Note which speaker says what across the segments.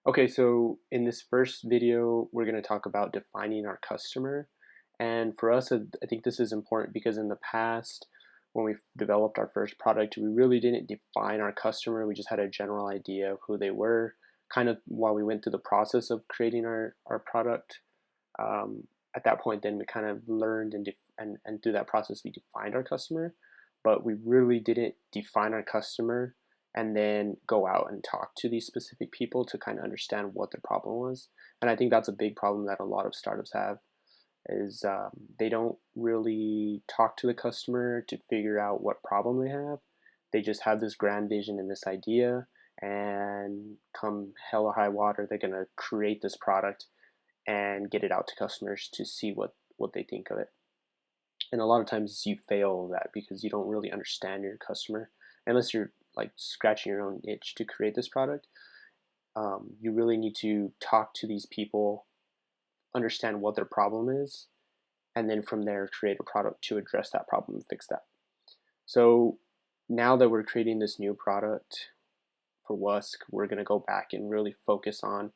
Speaker 1: Okay, so in this first video, we're going to talk about defining our customer. And for us, I think this is important because in the past, when we developed our first product, we really didn't define our customer. We just had a general idea of who they were, kind of while we went through the process of creating our product. At that point, then we kind of learned and through that process, we defined our customer, but we really didn't define our customer and then go out and talk to these specific people to kind of understand what their problem was. And I think that's a big problem that a lot of startups have is they don't really talk to the customer to figure out what problem they have. They just have this grand vision and this idea, and come hell or high water, they're gonna create this product and get it out to customers to see what they think of it. And a lot of times you fail that because you don't really understand your customer unless you're like scratching your own itch to create this product. You really need to talk to these people, understand what their problem is, and then from there create a product to address that problem and fix that. So now that we're creating this new product for Wusk, we're going to go back and really focus on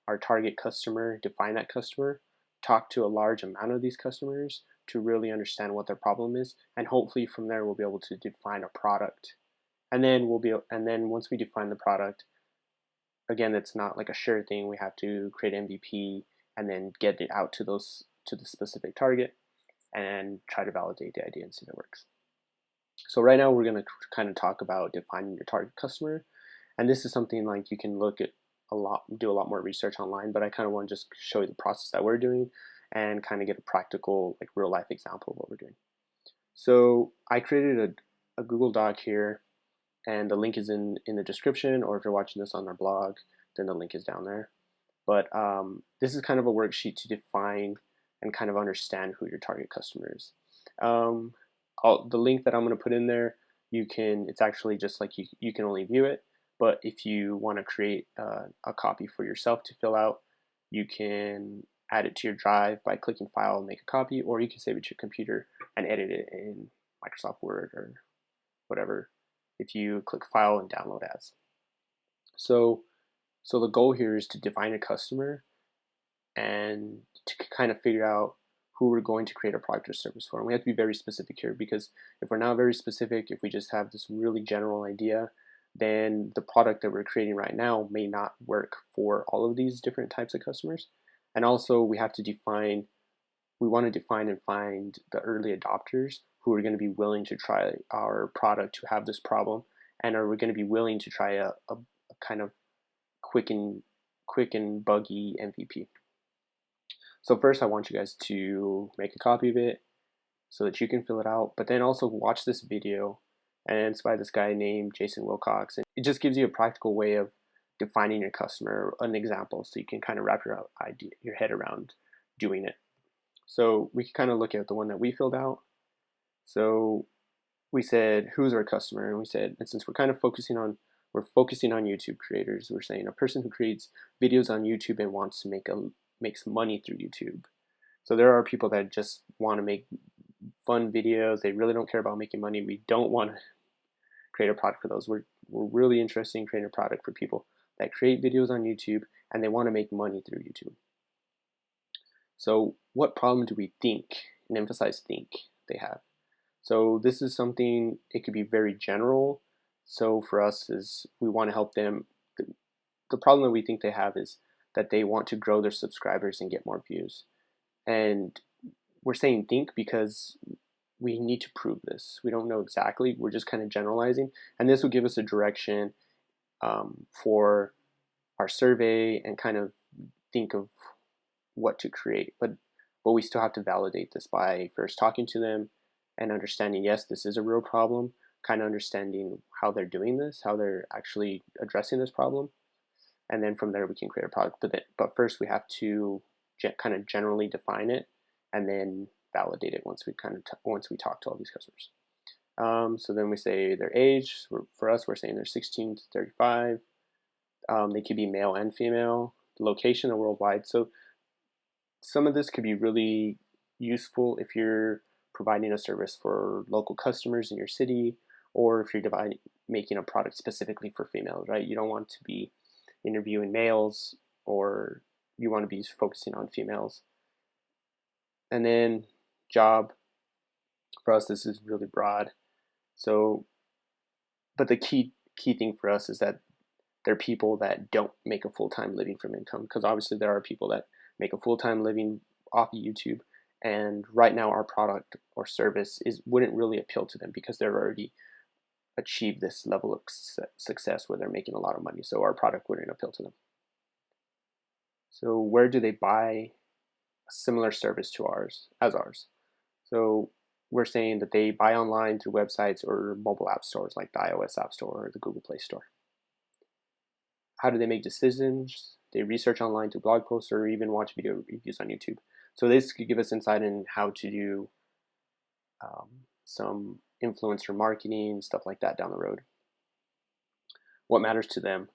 Speaker 1: our target customer, define that customer, talk to a large amount of these customers to really understand what their problem is, and hopefully from there we'll be able to define a product. And then once we define the product, again, it's not like a sure thing. We have to create MVP and then get it out to the specific target and try to validate the idea and see if it works. So right now we're going to kind of talk about defining your target customer, and this is something like you can look at do a lot more research online, but I kind of want to just show you the process that we're doing and kind of get a practical, like real life example of what we're doing. So I created a Google Doc here, and the link is in the description, or if you're watching this on our blog, then the link is down there. But this is kind of a worksheet to define and kind of understand who your target customer is. Um, the link that I'm going to put in there, it's actually just like you can only view it, but if you want to create a copy for yourself to fill out, you can add it to your drive by clicking file and make a copy, or you can save it to your computer and edit it in Microsoft Word or whatever if you click file and download as. So, so the goal here is to define a customer and to kind of figure out who we're going to create a product or service for. And we have to be very specific here because if we're not very specific, if we just have this really general idea, then the product that we're creating right now may not work for all of these different types of customers. And also we want to define and find the early adopters who are going to be willing to try our product to have this problem and are going to be willing to try a kind of quick and buggy MVP. So first I want you guys to make a copy of it so that you can fill it out, but then also watch this video, and it's by this guy named Jason Wilcox, and it just gives you a practical way of defining your customer, an example, so you can kind of wrap your head around doing it. So we can kind of look at the one that we filled out. So we said, who's our customer? And we said, and since we're focusing on YouTube creators, we're saying a person who creates videos on YouTube and wants to makes money through YouTube. So there are people that just want to make fun videos. They really don't care about making money. We don't want to create a product for those. We're really interested in creating a product for people that create videos on YouTube and they want to make money through YouTube. So what problem do we think, and emphasize think, they have? So this is something, it could be very general. So for us is we want to help them. The problem that we think they have is that they want to grow their subscribers and get more views. And we're saying think because we need to prove this. We don't know exactly. We're just kind of generalizing. And this will give us a direction for our survey and kind of think of what to create. But we still have to validate this by first talking to them and understanding, yes, this is a real problem, kind of understanding how they're doing this, how they're actually addressing this problem. And then from there we can create a product. But first we have to kind of generally define it and then validate it once once we talk to all these customers. So then we say their age. For us, we're saying they're 16 to 35. They could be male and female. Location or worldwide. So some of this could be really useful if you're providing a service for local customers in your city, or if you're making a product specifically for females, right? You don't want to be interviewing males or you want to be focusing on females. And then job, for us, this is really broad. So, but the key thing for us is that they're people that don't make a full-time living from income, because obviously there are people that make a full-time living off of YouTube, and right now our product or service wouldn't really appeal to them because they're already achieved this level of success where they're making a lot of money, so our product wouldn't appeal to them. So where do they buy a similar service to ours? So we're saying that they buy online through websites or mobile app stores like the iOS App Store or the Google Play Store. How do they make decisions? They research online through blog posts or even watch video reviews on YouTube. So this could give us insight in how to do some influencer marketing, stuff like that down the road. What matters to them?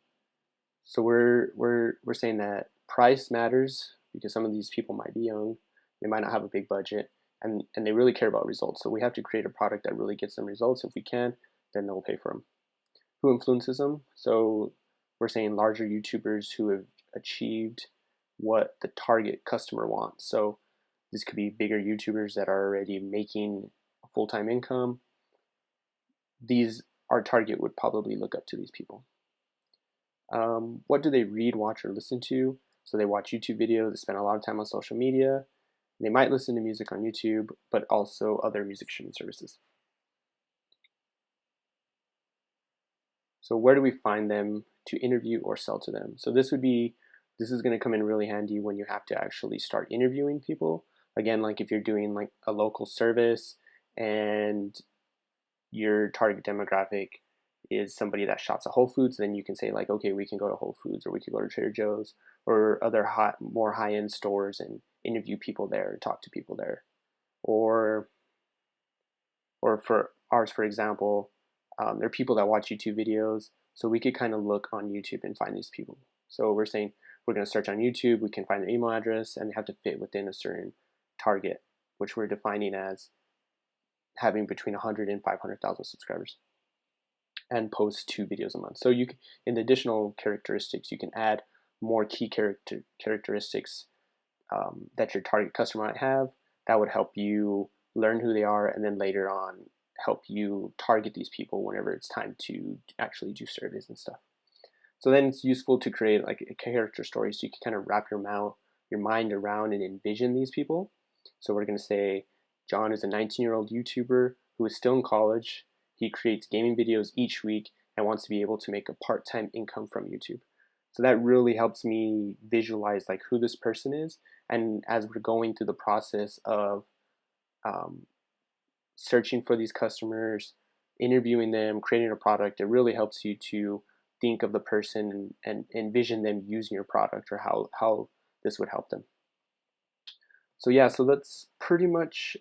Speaker 1: So we're saying that price matters because some of these people might be young, they might not have a big budget, and they really care about results. So we have to create a product that really gets them results. If we can, then they'll pay for them. Who influences them? So we're saying larger YouTubers who have achieved what the target customer wants. So this could be bigger YouTubers that are already making a full-time income. Our target would probably look up to these people. What do they read, watch, or listen to? So they watch YouTube videos, they spend a lot of time on social media, they might listen to music on YouTube, but also other music streaming services. So where do we find them to interview or sell to them? So this is going to come in really handy when you have to actually start interviewing people. Again, like if you're doing like a local service and your target demographic is somebody that shops at Whole Foods, then you can say like, okay, we can go to Whole Foods or we could go to Trader Joe's or other more high-end stores and interview people there and talk to people there. Or for ours, for example, there are people that watch YouTube videos, so we could kind of look on YouTube and find these people. So we're saying we're going to search on YouTube, we can find their email address, and they have to fit within a certain target, which we're defining as having between 100 and 500,000 subscribers and post 2 videos a month. So you can, in the additional characteristics, you can add more key characteristics that your target customer might have that would help you learn who they are, and then later on help you target these people whenever it's time to actually do surveys and stuff. So then it's useful to create like a character story so you can kind of wrap your mind around and envision these people. So we're going to say John is a 19-year-old YouTuber who is still in college. He creates gaming videos each week and wants to be able to make a part-time income from YouTube. So that really helps me visualize like who this person is. And as we're going through the process of searching for these customers, interviewing them, creating a product, it really helps you to think of the person and envision them using your product or how this would help them. So yeah, so that's pretty much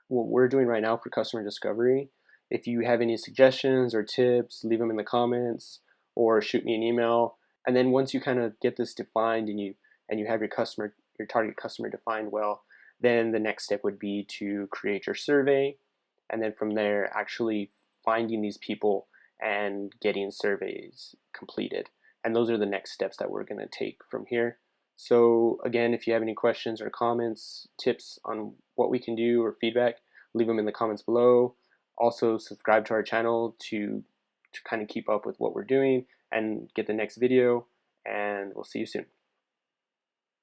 Speaker 1: what we're doing right now for customer discovery. If you have any suggestions or tips, leave them in the comments or shoot me an email. And then once you kind of get this defined and you have your target customer defined well, then the next step would be to create your survey, and then from there actually finding these people and getting surveys completed. And those are the next steps that we're going to take from here. So again, if you have any questions or comments, tips on what we can do or feedback, leave them in the comments below. Also subscribe to our channel to kind of keep up with what we're doing and get the next video, and we'll see you soon.